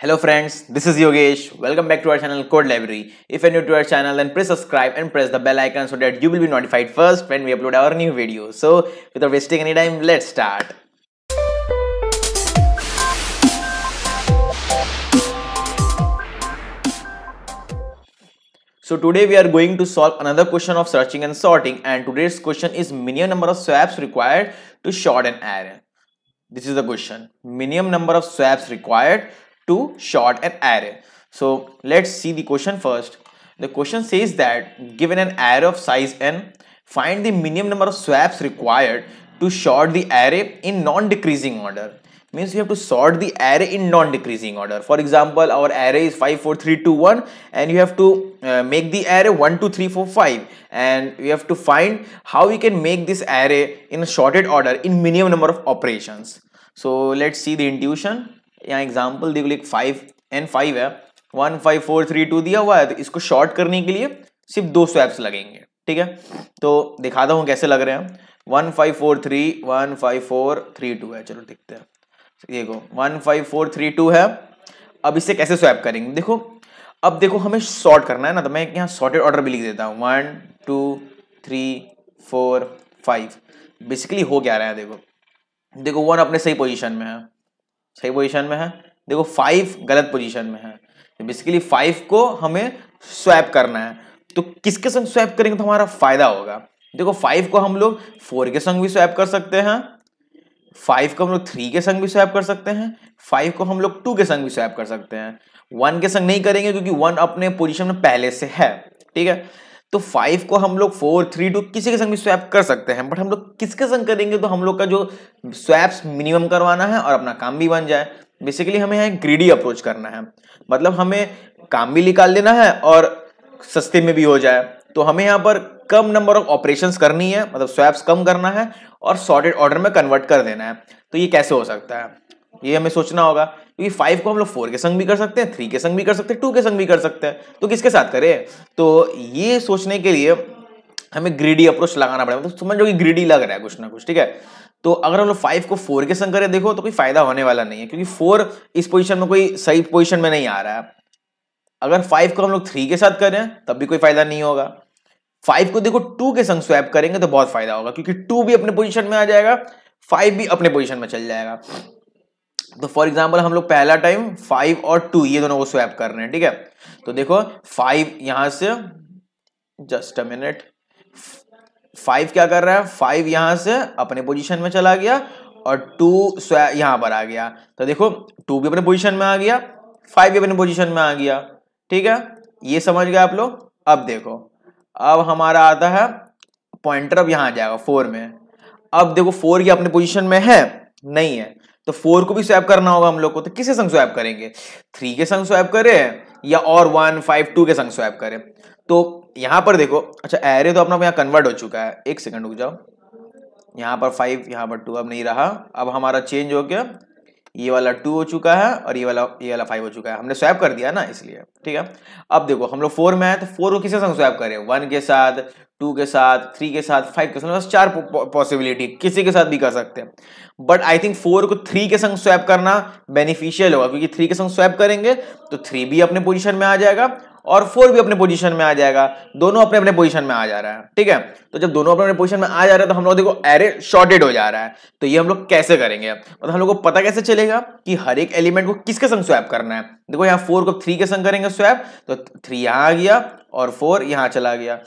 Hello friends, this is Yogesh. Welcome back to our channel Code Library. If you're new to our channel, then press subscribe and press the bell icon so that you will be notified first when we upload our new videos. So without wasting any time, let's start. So today we are going to solve another question of searching and sorting, and today's question is minimum number of swaps required to sort an array. This is the question. Minimum number of swaps required to sort an array. So let's see the question first. The question says that given an array of size n, find the minimum number of swaps required to sort the array in non-decreasing order. Means you have to sort the array in non-decreasing order. For example, our array is 5 4 3 2 1 and you have to make the array 1 2 3 4 5, and we have to find how we can make this array in a sorted order in minimum number of operations. So let's see the intuition. यहाँ example देखो, लिख 5 and 5 है, 1 5 4 3 2 दिया हुआ है, तो इसको short करने के लिए सिर्फ 2 स्वैप्स लगेंगे. ठीक है, तो दिखाता हूँ कैसे लग रहे हैं. 1 5 4 3 1 5 4 3 2 है. चलो देखते हैं. देखो 1 5 4 3 2 है. अब इससे कैसे स्वैप करेंगे. देखो अब देखो हमें सॉर्ट करना है ना, तो मैं यहाँ सॉर्टेड ऑर्डर भी लिख देता हूँ. 1 2 3 4 5. बेसिकली हो क्या रहा है, देखो 1 अपने सही पोजीशन में है, सही पोजीशन में है. देखो 5 गलत पोजीशन में है. तो बेसिकली 5 को हमें स्वैप करना है. तो किसके संग स्वैप करेंगे तो हमारा फायदा होगा. देखो 5 को हम लोग 4 के संग भी स्वैप कर सकते हैं, 5 को हम लोग 3 के संग भी स्वैप कर सकते हैं, 5 को हम लोग 2 के संग भी स्वैप कर सकते हैं. 1 के संग नहीं करेंगे क्योंकि 1 अपने पोजीशन में पहले से है. ठीक है, तो 5 को हम लोग 4 3 2 किसी के संग भी स्वैप कर सकते हैं, बट हम लोग किसके संग करेंगे तो हम लोग का जो स्वैप्स मिनिमम करवाना है और अपना काम भी बन जाए. बेसिकली हमें यहाँ ग्रीडी अप्रोच करना है, मतलब हमें काम भी निकाल देना है और सस्ते में भी हो जाए. तो हमें यहाँ पर कम नंबर ऑफ ऑपरेशंस करनी है, मतलब स्वैप्स कम करना है और सॉर्टेड ऑर्डर में कन्वर्ट कर देना है. तो ये कैसे हो सकता है, ये हमें सोचना होगा. क्योंकि 5 को हम लोग 4 के संग भी कर सकते हैं, 3 के संग भी कर सकते हैं, 2 के संग भी कर सकते हैं. तो किसके साथ करें, तो ये सोचने के लिए हमें ग्रीडी अप्रोच लगाना पड़ेगा. तो समझ लो कि ग्रीडी लग रहा है कुछ ना कुछ. ठीक है, तो अगर हम लोग 5 को 4 के संग करें, देखो तो कोई फायदा होने वाला नहीं है, क्योंकि 4 इस पोजीशन में कोई सही पोजीशन में नहीं आ रहा है. अगर 5 को हम लोग 3 के साथ करें तब भी कोई फायदा नहीं होगा. 5 को देखो 2 के संग स्वैप करेंगे तो बहुत फायदा होगा, क्योंकि 2 भी अपने पोजीशन में आ जाएगा, 5 भी अपने पोजीशन में चल जाएगा. तो फॉर एग्जांपल हम लोग पहला टाइम 5 और 2 ये दोनों को स्वैप कर रहे हैं. ठीक है, तो देखो 5 यहां से, जस्ट अ मिनट, 5 क्या कर रहा है, 5 यहां से अपने पोजीशन में चला गया और 2 यहां पर आ गया. तो देखो 2 भी अपने पोजीशन में आ गया, 5 भी अपने पोजीशन में आ गया. ठीक है, ये समझ गए आप लोग. अब देखो अब हमारा आता है पॉइंटर, अब यहां आ जाएगा 4 में. अब देखो 4 ये अपने पोजीशन में है नहीं है, तो 4 को भी स्वैप करना होगा हम लोग को. तो किसके संग स्वैप करेंगे, 3 के संग स्वैप करें या और 1 5 2 के संग स्वैप करें. तो यहां पर देखो, अच्छा एरे तो अपना यहाँ कन्वर्ट हो चुका है. एक सेकंड रुक जाओ. यहां पर 5 यहां पर 2 अब नहीं रहा, अब हमारा चेंज हो गया, ये वाला 2 हो चुका है और ये वाला 5 हो चुका है. हमने स्वैप कर दिया ना इसलिए. ठीक है, अब देखो हम लोग 4 में है, तो 4 को किसके संग स्वैप करें, 1 के साथ, 2 के साथ, 3 के साथ, 5 के साथ. बस 4 पॉसिबिलिटी, किसी के साथ भी कर सकते हैं. बट आई थिंक 4 को 3 के संग स्वैप करना बेनिफिशियल होगा, क्योंकि 3 के संग स्वैप करेंगे तो 3 भी अपने पोजीशन में आ जाएगा और 4 भी अपने पोजीशन में आ जाएगा. दोनों अपने अपने पोजीशन में आ जा रहा है. ठीक है, तो जब दोनों अपने अपने पोजीशन में आ जा रहा है तो हम लोग देखो एरे शॉर्टेड हो जा रहा है. तो ये हम लोग कैसे करेंगे, मतलब हम लोग को पता कैसे चलेगा कि हर एक एलिमेंट को किसके संग स्वैप करना है. देखो यहाँ 4 को 3 के संग करेंगे स्वैप, तो 3 यहां आ गया और 4 यहां चला गया.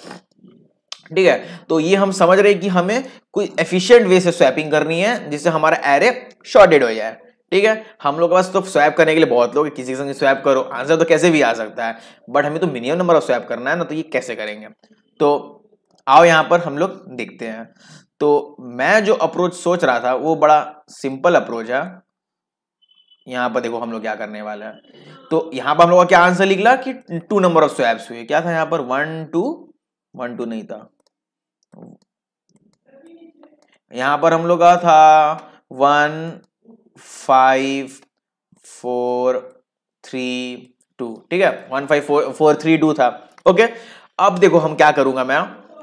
ठीक है, तो ये हम समझ रहे हैं कि हमें कोई एफिशिएंट वे से स्वैपिंग करनी है जिससे हमारा एरे शॉर्टेड हो जाए. ठीक है, हम लोग के पास तो स्वैप करने के लिए बहुत लोग, किसी के संग स्वैप करो, आंसर तो कैसे भी आ सकता है, बट हमें तो मिनिमम नंबर ऑफ स्वैप करना है ना. तो ये कैसे करेंगे, तो आओ यहां पर हम लोग देखते हैं. तो मैं जो अप्रोच सोच रहा था वो बड़ा सिंपल अप्रोच है. यहां पर देखो हम लोग क्या करने वाले हैं. तो यहां पर हम लोग का क्या आंसर निकला कि 2 नंबर ऑफ स्वैप्स हुए. क्या था यहां पर, 1 2 नहीं था, यहां पर हम लोग का था 1 5 4 3 2. ठीक है, 1 5 4 3 2 था. ओके, अब देखो हम क्या करूंगा,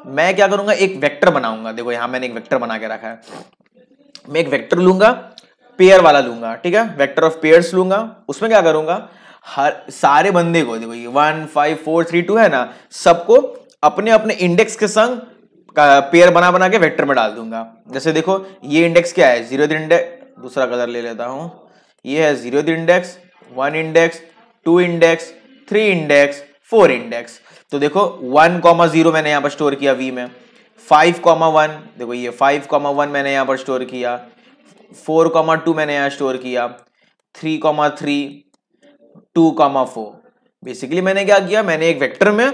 मैं क्या करूंगा, एक वेक्टर बनाऊंगा. देखो यहां मैंने एक वेक्टर बना के रखा है. मैं एक वेक्टर लूंगा पेयर वाला लूंगा, ठीक है, वेक्टर ऑफ पेयर्स लूंगा। उसमें क्या करूंगा, हर सारे बंदे को, देखो ये 1 5 4 3 2 है ना, सबको अपने अपने इंडेक्स के संग पेयर बना बना के वेक्टर में डाल दूंगा। जैसे देखो ये इंडेक्स क्या है, 0th इंडेक्स, दूसरा कलर ले लेता हूं, ये है 0th index, 1 index, 2 index, 3 index, 4 index. तो देखो 1,0 मैंने यहां पर स्टोर किया वी में, 5,1, देखो ये 5,1 मैंने यहां पर स्टोर किया, 4,2 मैंने यहां स्टोर किया, 3,3, 2,4। बेसिकली मैंने क्या किया, मैंने एक वेक्टर में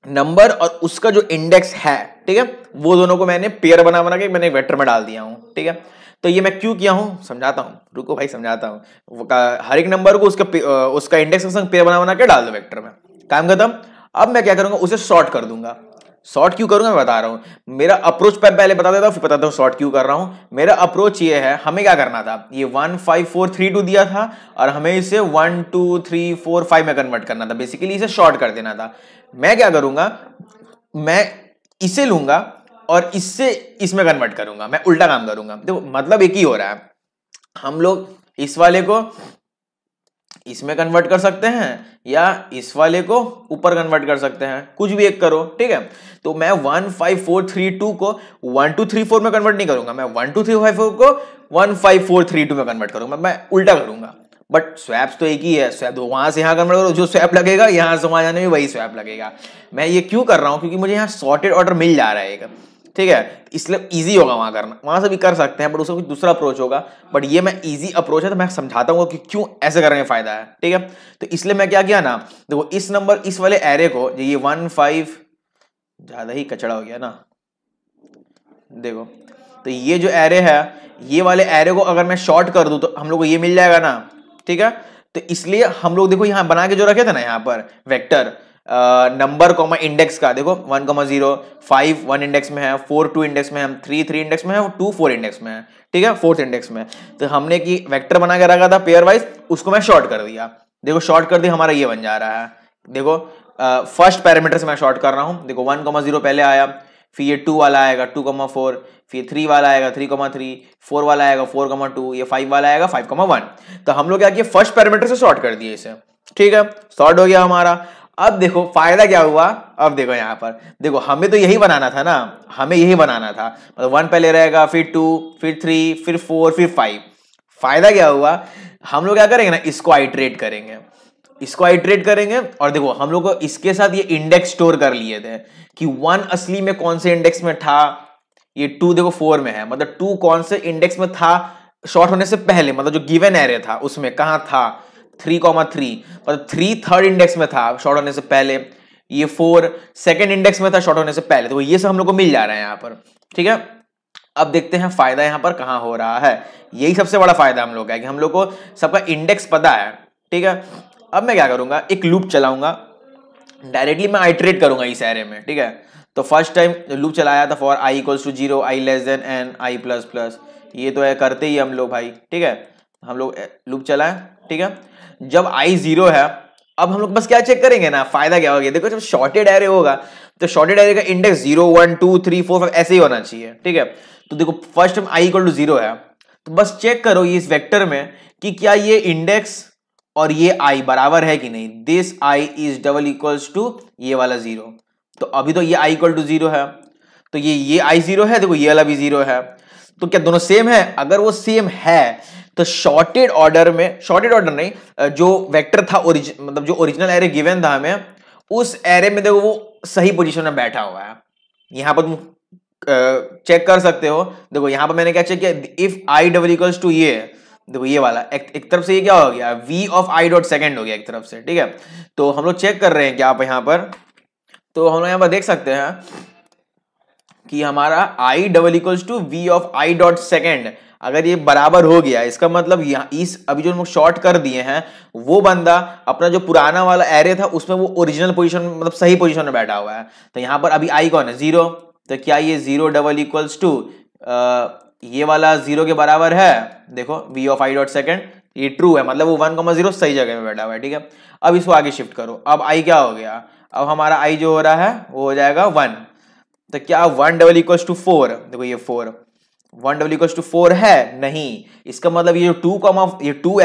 नंबर और उसका जो इंडेक्स है, ठीक है, वो दोनों को मैंने पेयर बना बना के मैंने एक वेक्टर में डाल दिया हूं, ठीक है। तो ये मैं क्यों किया हूं, समझाता हूं, रुको भाई समझाता हूं। हर एक नंबर को उसका इंडेक्स के संग पेयर बना बना के डाल दो वेक्टर में, काम खत्म। अब मैं क्या करूंगा, उसे सॉर्ट कर दूंगा। सॉर्ट क्यों करूंगा मैं बता रहा हूं, मेरा अप्रोच पहले बता देता हूं, फिर बताता हूं सॉर्ट क्यों कर रहा हूं। मेरा अप्रोच ये है, हमें क्या करना था, ये 1 5 4 3 2 दिया था और हमें इसे 1 2 3 4 5 में कन्वर्ट करना था, बेसिकली इसे शॉर्ट कर देना था। मैं क्या करूंगा, मैं इसे लूंगा और इससे इसमें कन्वर्ट करूंगा, मैं उल्टा काम करूंगा। देखो मतलब एक ही हो रहा है, हम लोग इस वाले को इसमें कन्वर्ट कर सकते हैं या इस वाले को ऊपर कन्वर्ट कर सकते हैं, कुछ भी एक करो, ठीक है। तो मैं 1 5 4 3 2 को 1 2 3 4 में कन्वर्ट नहीं करूंगा, मैं 1 2 3 5 4 को 1 5 4 3 2 में कन्वर्ट करूंगा, मैं उल्टा करूंगा। बट स्वैप्स तो एक ही है, स्वैप वहां से यहां कन्वर्ट करो, जो स्वैप लगेगा यहां से वहां जाने में वही स्वैप लगेगा। मैं ये क्यों कर रहा हूं, क्योंकि मुझे यहाँ सॉर्टेड ऑर्डर मिल जा रहा है एक, ठीक है, इसलिए इजी होगा वहां करना। वहां से भी कर सकते हैं बट उसका कुछ दूसरा अप्रोच होगा, बट ये मैं इजी अप्रोच है तो मैं समझाता हूँ कि क्यों ऐसे करने में फायदा है, ठीक है। तो इसलिए मैं क्या किया ना, देखो इस नंबर इस वाले एरे को, ये 1 5 ज्यादा ही कचड़ा हो गया ना, देखो तो ये जो एरे है, ये वाले एरे को अगर मैं शॉर्ट कर दूं तो हम लोग को ये मिल जाएगा ना, ठीक है। तो इसलिए हम लोग देखो यहां बना के जो रखे थे ना, यहां पर वेक्टर नंबर कॉमा इंडेक्स का, देखो 1,0 5 1 इंडेक्स में है, 4 2 इंडेक्स में है, 3 3 इंडेक्स में है और 2 4 इंडेक्स में है, ठीक है, 4th इंडेक्स में। तो हमने की वेक्टर बना के रखा था पेयर वाइज, उसको मैं शॉर्ट कर दिया, देखो शॉर्ट कर दिया, हमारा ये बन जा रहा है। देखो फर्स्ट पैरामीटर से मैं शॉर्ट कर रहा हूं, देखो 1,0 पहले आया, फिर ये 2 वाला आएगा 2,4, फिर 3 वाला आएगा 3,3, 4 वाला आएगा 4,2, ये 5 वाला आएगा 5,1। तो हम लोग क्या किया, फर्स्ट पैरामीटर से सॉर्ट कर दिए इसे, ठीक है, सॉर्ट हो गया हमारा। अब देखो फायदा क्या हुआ, अब देखो यहां पर, देखो हमें तो यही बनाना था ना, हमें यही बनाना था, मतलब 1 पहले रहेगा, फिर 2, फिर 3, फिर 4, फिर 5। फायदा क्या हुआ, हम लोग क्या करेंगे ना, इसको आइटरेट करेंगे, इसको आइटरेट करेंगे और देखो हम लोग को इसके साथ ये इंडेक्स स्टोर कर लिए थे कि 1 असली में कौन से इंडेक्स में था, ये 2 देखो 4 में है, मतलब 2 कौन से इंडेक्स में था शॉर्ट होने से पहले, मतलब जो गिवन एरे था उसमें कहां था, 3,3, मतलब 3 थर्ड इंडेक्स में था शॉर्ट होने से पहले, ये 4 सेकंड इंडेक्स में था शॉर्ट होने से पहले। तो ये सब हम लोग को मिल जा रहा है यहां पर, ठीक है। अब देखते हैं फायदा यहां पर कहां हो रहा है, यही सबसे बड़ा फायदा हम लोग का है कि हम लोग को सबका इंडेक्स पता है, ठीक है। अब मैं क्या करूंगा, एक लूप चलाऊंगा, डायरेक्टली मैं आइटरेट करूंगा इस एरे में, ठीक है। तो फर्स्ट टाइम लूप चलाया था for i equals to 0, i less than n, i plus plus, ये तो है करते ही हम लोग भाई, ठीक है, हम लोग लूप चलाए, ठीक है। जब i 0 है, अब हम लोग बस क्या चेक करेंगे ना, फायदा क्या होगा, देखो जब शॉर्टेड एरे होगा तो शॉर्टेड एरे का इंडेक्स 0 1 2 3 4 5 ऐसे ही होना चाहिए, ठीक है। तो देखो first time i equal to 0 है, तो बस चेक करो ये इस वेक्टर में कि क्या ये इंडेक्स और ये i बराबर है कि नहीं, this i is double equals to ये वाला 0। तो अभी तो ये i इक्वल टू 0 है, तो ये i 0 है, देखो ये वाला भी 0 है, तो क्या दोनों सेम है, अगर वो सेम है तो शॉर्टेड ऑर्डर में, शॉर्टेड ऑर्डर नहीं, जो वेक्टर था मतलब जो ओरिजिनल एरे गिवन था हमें, उस एरे में देखो वो सही पोजीशन में बैठा हुआ है। यहां पर तुम चेक कर सकते हो, देखो यहां पर मैंने क्या चेक किया, if i double equals to ये, देखो ये वाला एक तरफ से ये क्या हो गया, v of i dot second हो गया एक तरफ से, ठीक है। तो हम लोग चेक कर रहे हैं क्या आप यहां पर, तो हम लोग यहां पर देख सकते हैं कि हमारा i double equals to v of i dot second अगर ये बराबर हो गया, इसका मतलब यहाँ इस अभी जो हम लोग शॉर्ट कर दिए हैं वो बंदा अपना जो पुराना वाला एरे था उसमें वो ओरिजिनल पोजीशन, मतलब सही पोजीशन में बैठा हुआ है। तो यहाँ पर अभी i कौन है, 0, तो क्या ये 0 डबल इक्वल्स टू ये वाला 0 के बराबर है, देखो v of i dot second, ये ट्रू है, मतलब वो 1,0 सही जगह में बैठा हुआ है, ठीक है। अब इसको आगे शिफ्ट करो, अब i क्या हो गया, अब हमारा i जो हो रहा है वो हो जाएगा 1, तो क्या 1 डबल इक्वल्स टू 4, देखो ये 4, 1 डबल इक्वल्स टू 4 है नहीं, इसका मतलब ये जो 2 ये 2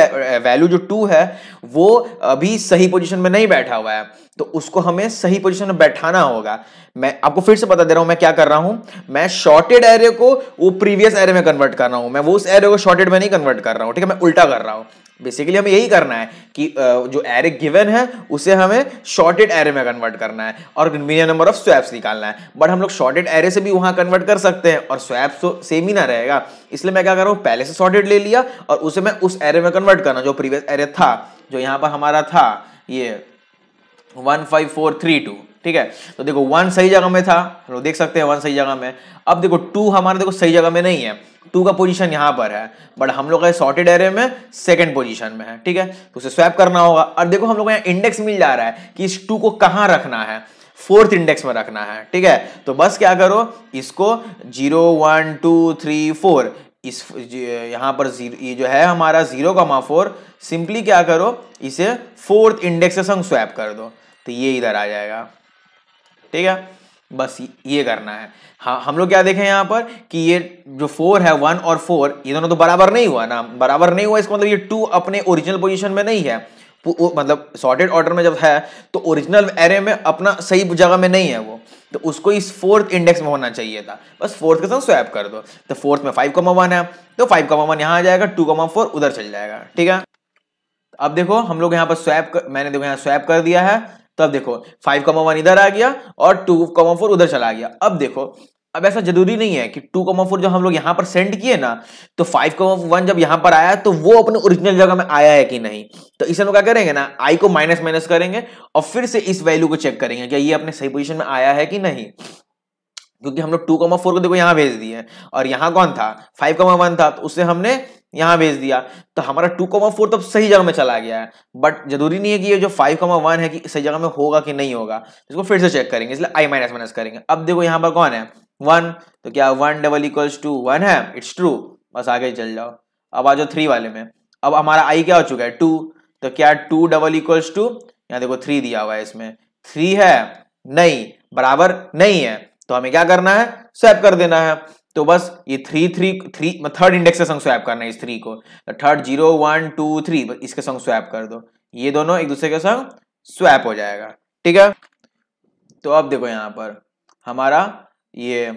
वैल्यू जो 2 है वो अभी सही पोजीशन में नहीं बैठा हुआ है, तो उसको हमें सही पोजीशन में बैठाना होगा। मैं आपको फिर से बता दे रहा हूं मैं क्या कर रहा हूं, मैं शॉर्टेड एरे को वो प्रीवियस एरे में कन्वर्ट कर रहा हूं, मैं वो उस एरे को शॉर्टेड में नहीं कन्वर्ट कर रहा हूं, ठीक है, मैं उल्टा कर रहा हूं। बेसिकली हमें यही करना है कि जो एरे गिवन है उसे हमें शॉर्टेड एरे में कन्वर्ट करना है और मिनिमम नंबर ऑफ स्वैप्स निकालना है। बट हम लोग शॉर्टेड एरे से भी वहां कन्वर्ट कर सकते हैं और स्वैप्स तो सेम ही ना रहेगा, इसलिए मैं क्या कर रहा हूं, पहले से शॉर्टेड ले लिया और उसे मैं उस एरे में कन्वर्ट करना जो प्रीवियस एरे था, जो यहां पर हमारा था ये 15432, ठीक है। तो देखो 1 सही जगह में था, लोग देख सकते हैं 1 सही जगह में। अब देखो 2 हमारा देखो सही जगह में नहीं है, 2 का पोजीशन यहां पर है, बट हम लोग का सॉर्टेड एरे में सेकंड पोजीशन में है, ठीक है, तो उसे स्वैप करना होगा। और देखो हम लोग को यहाँ इंडेक्स मिल जा रहा है कि इस 2 को कहां रखना है, 4th इंडेक्स में रखना है, ठीक है। तो बस क्या करो, इसको 0 1 2 3 4 इस यहां पर ये जो है हमारा 0,4 सिंपली क्या करो, इसे 4th इंडेक्स के संग स्वैप कर दो, तो ये इधर आ जाएगा, ठीक है। बस ये करना है। हाँ, हम लोग क्या देखें यहाँ पर कि ये जो 4 है 1 और 4 ये दोनों तो बराबर नहीं हुआ ना, बराबर नहीं हुआ, इसका मतलब ये 2 अपने ओरिजिनल पोजीशन में नहीं है, मतलब सॉर्टेड ऑर्डर में जब है तो ओरिजिनल एरे में अपना सही जगह में नहीं है वो, तो उसको इस 4th इंडेक्स में होना चाहिए था, बस 4th के साथ स्वैप कर दो। तो 4th में 5,1 है तो 5,1 यहाँ आ जाएगा, 2,4 उधर चल जाएगा, ठीक है। अब देखो हम लोग यहाँ पर मैंने देखो यहाँ स्वैप कर दिया है, तो अब देखो 5,1 इधर आ गया और 2,4 उधर चला गया। अब देखो अब ऐसा जरूरी नहीं है कि 2,4 जो हम लोग यहां पर सेंड किए ना, तो 5,1 जब यहां पर आया तो वो अपने ओरिजिनल जगह में आया है कि नहीं, तो इसे हम लोग क्या करेंगे ना, आई को माइनस माइनस करेंगे और फिर से इस वैल्यू को चेक करेंगे क्या ये अपने सही पोजीशन में आया है कि नहीं, क्योंकि हम लोग 2,4 को देखो यहां भेज दिए और यहां कौन था 5,1 था, तो उसे हमने यहां भेज दिया, तो हमारा 2,4 तो सही जगह में चला गया है। बट जरूरी नहीं है कि ये जो 5,1 है कि सही जगह में होगा कि नहीं होगा, इसको फिर से चेक करेंगे, इसलिए आई माइनस माइनस करेंगे। अब देखो यहां पर कौन है 1, तो क्या 1 डबल इक्वल्स टू 1 है, इट्स ट्रू, बस आगे चल जाओ। अब आ जाओ 3 वाले में, अब हमारा आई क्या हो चुका है 2, तो क्या 2 डबल इक्वल्स टू, यहाँ देखो 3 दिया हुआ है, इसमें 3 है नहीं, बराबर नहीं है, तो हमें क्या करना है, स्वैप कर देना है। तो बस ये 3 थर्ड इंडेक्स के संग स्वैप करना है इस 3 को, तो थर्ड 0 1 2 3 इसके संग स्वैप कर दो, ये दोनों एक दूसरे के संग स्वैप हो जाएगा, ठीक है। तो अब देखो यहां पर हमारा ये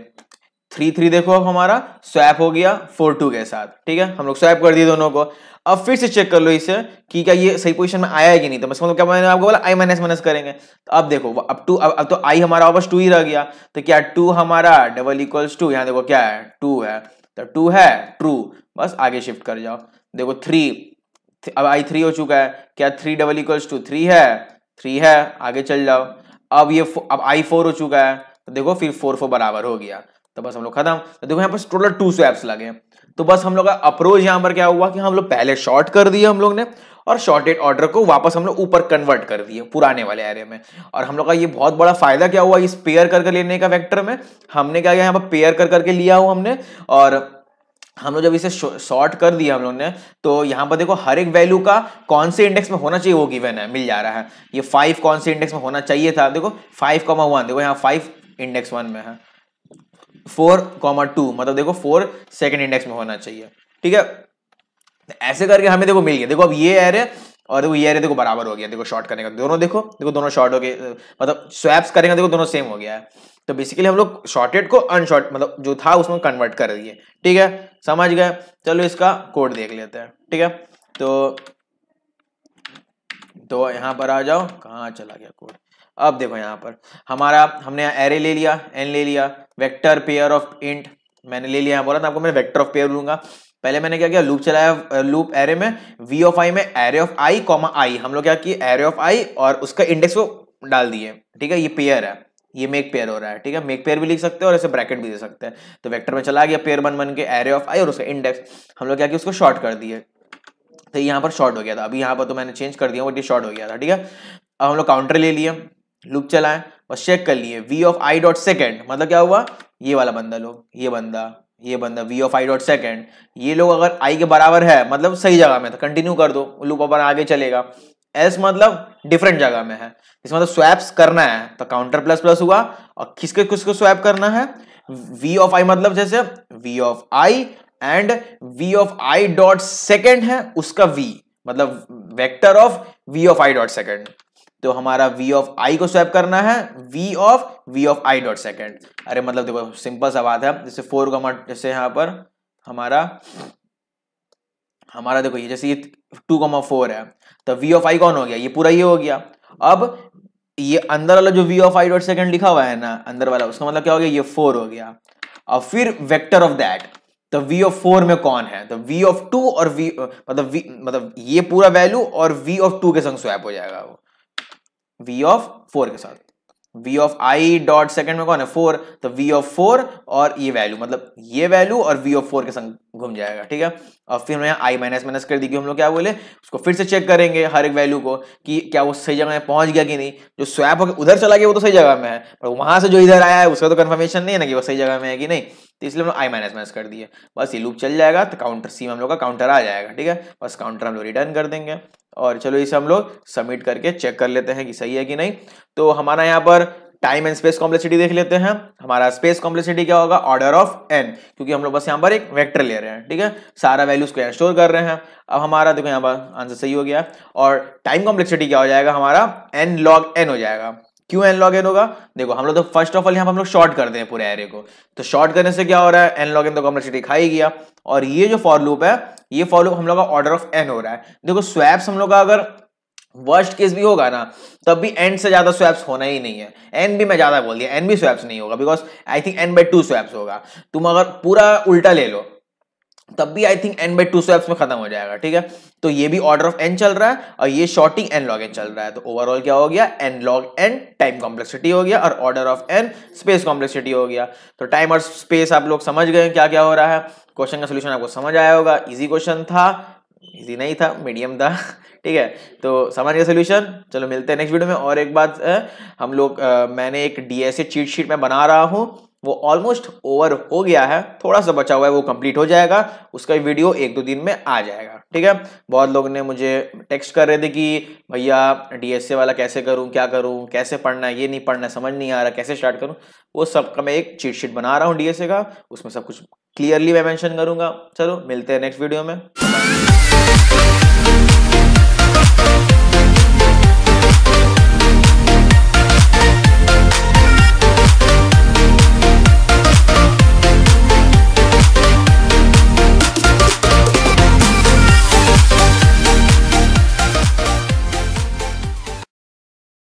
3 देखो अब हमारा स्वैप हो गया 4 2 के साथ, ठीक है, हम लोग स्वैप कर दिए दोनों को। अब फिर से चेक कर लो इसे कि क्या ये सही पोजीशन में आया है कि नहीं, तो मतलब क्या मैंने आपको बोला आई माइनस माइनस करेंगे, तो अब देखो अब तो आई हमारा वापस 2 ही रह गया, तो क्या 2 हमारा डबल इक्वल्स टू, यहाँ देखो क्या है 2 है, तो 2 है ट्रू, बस आगे शिफ्ट कर जाओ। देखो 3 अब आई 3 हो चुका है, क्या 3 डबल इक्वल्स टू 3 है, 3 है, आगे चल जाओ। अब ये अब आई 4 हो चुका है, तो देखो फिर 4 4 बराबर हो गया, तो बस हम लोग खत्म। तो देखो यहाँ पर टोटल 2 स्वैप्स लगे, तो बस हम लोग का अप्रोच यहाँ पर क्या हुआ कि हम लोग पहले शॉर्ट कर दिए हम लोग ने, और शॉर्टेड ऑर्डर को वापस हम लोग ऊपर कन्वर्ट कर दिए पुराने वाले एरे में। और हम लोग का ये बहुत बड़ा फायदा क्या हुआ इस पेयर करके लेने का वेक्टर में, हमने क्या किया यहाँ पर पेयर कर करके लिया हो हमने, और हम लोग जब इसे शॉर्ट कर दिया हम लोग ने, तो यहाँ पर देखो हर एक वैल्यू का कौन से इंडेक्स में होना चाहिए वो गिवन है, मिल जा रहा है। ये 5 कौन से इंडेक्स में होना चाहिए था, देखो 5,1 देखो यहाँ 5 इंडेक्स 1 में है, 4,2 मतलब देखो 4 सेकंड इंडेक्स में होना चाहिए, ठीक है। ऐसे करके हमें देखो मिल गया, देखो अब ये एरे और देखो ये एरे देखो बराबर हो गया, देखो शॉर्ट करने का दोनों देखो दोनों शॉर्ट हो गए, मतलब स्वैप्स करेंगे देखो दोनों सेम हो गया है। तो बेसिकली हम लोग शॉर्टेड को अनशॉर्ट मतलब जो था उसमें कन्वर्ट कर दिए, ठीक है, समझ गए। चलो इसका कोड देख लेते हैं, ठीक है। तो यहां पर आ जाओ, कहाँ चला गया कोड। अब देखो यहाँ पर हमारा हमने एरे ले लिया, एन ले लिया, वेक्टर पेयर ऑफ इंट मैंने ले लिया, बोला था आपको मैं वेक्टर ऑफ पेयर लूंगा। पहले मैंने क्या किया, लूप चलाया, लूप एरे में वी ऑफ आई में एरे ऑफ आई कॉमा आई, हम लोग क्या किए एरे ऑफ आई और उसका इंडेक्स को डाल दिए, ठीक है। ये पेयर है, ये मेक पेयर हो रहा है, ठीक है, मेक पेयर भी लिख सकते हैं और ऐसे ब्रैकेट भी दे सकते हैं। तो वेक्टर में चला गया पेयर बन के एरे ऑफ आई और उसका इंडेक्स, हम लोग क्या किया उसको शॉर्ट कर दिए, तो यहाँ पर शॉर्ट हो गया था। अभी यहाँ पर तो मैंने चेंज कर दिया, वो शॉर्ट हो गया था, ठीक है। अब हम लोग काउंटर ले लिए, लूप चलाएं, बस चेक कर लिए V of I dot second, मतलब क्या हुआ, ये वाला बंदा लो, ये बंदा V of I dot second, ये लोग अगर आई के बराबर है मतलब सही जगह में, तो कंटिन्यू कर दो, लूप अपन आगे चलेगा। एस मतलब डिफरेंट जगह में है, इसमें मतलब स्वैप्स करना है, तो काउंटर प्लस प्लस हुआ, और किसके किसको स्वैप करना है, v ऑफ i मतलब जैसे v of i and v of i dot second है उसका v, मतलब vector of v of i dot second. तो हमारा v ऑफ i को स्वैप करना है v of i dot second. अरे मतलब देखो सिंपल सा बात है, जैसे 4 को जैसे यहां पर हमारा देखो ये जैसे ये 2,4 है, तो v ऑफ i कौन हो गया, ये पूरा ये हो गया। अब ये अंदर वाला जो v of i dot second लिखा हुआ है ना अंदर वाला, उसका मतलब क्या हो गया, ये 4 हो गया। अब फिर वेक्टर ऑफ दैट, तो v ऑफ 4 में कौन है, तो v ऑफ 2 और मतलब ये पूरा वैल्यू और v ऑफ 2 के संग स्वैप हो जाएगा वो v ऑफ 4 के साथ। v of i dot second में कौन है 4, तो v ऑफ 4 और ये वैल्यू मतलब ये वैल्यू और v ऑफ 4 के संग घूम जाएगा, ठीक है। और फिर हमने i माइनस माइनस कर दी कि हम लोग क्या बोले, उसको फिर से चेक करेंगे हर एक वैल्यू को कि क्या वो सही जगह में पहुंच गया कि नहीं। जो स्वैप होकर उधर चला गया वो तो सही जगह में है, पर वहां से जो इधर आया है उसका तो कंफर्मेशन नहीं है ना कि वो सही जगह में है कि नहीं, तो इसलिए हम लोग i माइनस माइनस कर दिए। बस ये लूप चल जाएगा तो काउंटर सी में हम लोग का काउंटर आ जाएगा, ठीक है। बस काउंटर हम लोग रिटर्न कर देंगे और चलो इसे हम लोग सबमिट करके चेक कर लेते हैं कि सही है कि नहीं। तो हमारा यहाँ पर टाइम एंड स्पेस कॉम्प्लेक्सिटी देख लेते हैं। हमारा स्पेस कॉम्प्लेक्सिटी क्या होगा, ऑर्डर ऑफ n, क्योंकि हम लोग बस यहाँ पर एक वेक्टर ले रहे हैं, ठीक है, सारा वैल्यूज को स्टोर कर रहे हैं। अब हमारा देखो यहाँ पर आंसर सही हो गया। और टाइम कॉम्प्लेक्सिटी क्या हो जाएगा, हमारा n log n हो जाएगा। क्यों n log n होगा, देखो हम लोग तो फर्स्ट ऑफ ऑल यहाँ पर हम लोग शॉर्ट कर दें पूरे एरे को, तो शॉर्ट करने से क्या हो रहा है, n log n तो कॉम्प्लेक्सिटी खा ही गया। और ये जो फॉर लूप है, ये फॉर लूप हम लोग का ऑर्डर ऑफ n हो रहा है। देखो स्वैप्स हम लोग का अगर वर्स्ट केस भी होगा ना, तब भी n से ज्यादा स्वैप्स होना ही नहीं है। n भी मैं ज्यादा बोल दिया, n भी स्वैप्स नहीं होगा, because I think n/2 swaps होगा। तुम अगर पूरा उल्टा ले लो तब भी आई थिंक n/2 स्वैप्स में खत्म हो जाएगा, ठीक है। तो ये भी ऑर्डर ऑफ n चल रहा है और ये शॉर्टिंग n log n चल रहा है, तो ओवरऑल क्या हो गया, n log n time complexity हो गया और order of n space complexity हो गया। तो टाइम और स्पेस आप लोग समझ गए क्या क्या हो रहा है। क्वेश्चन का सोल्यूशन आपको समझ आया होगा, इजी क्वेश्चन था, इजी नहीं था, मीडियम था, ठीक है। तो समझ गए सोल्यूशन। चलो मिलते हैं नेक्स्ट वीडियो में। और एक बात है, हम लोग मैंने एक डीएसए चीट शीट में बना रहा हूँ, वो ऑलमोस्ट ओवर हो गया है, थोड़ा सा बचा हुआ है, वो कंप्लीट हो जाएगा, उसका वीडियो 1-2 दिन में आ जाएगा, ठीक है। बहुत लोग ने मुझे टेक्स्ट कर रहे थे कि भैया डीएसए वाला कैसे करूं, क्या करूं, कैसे पढ़ना है, ये नहीं पढ़ना, समझ नहीं आ रहा, कैसे स्टार्ट करूं। वो सब का मैं एक चीट शीट बना रहा हूँ डीएसए का, उसमें सब कुछ क्लियरली मैं मेंशन करूंगा। चलो मिलते हैं नेक्स्ट वीडियो में।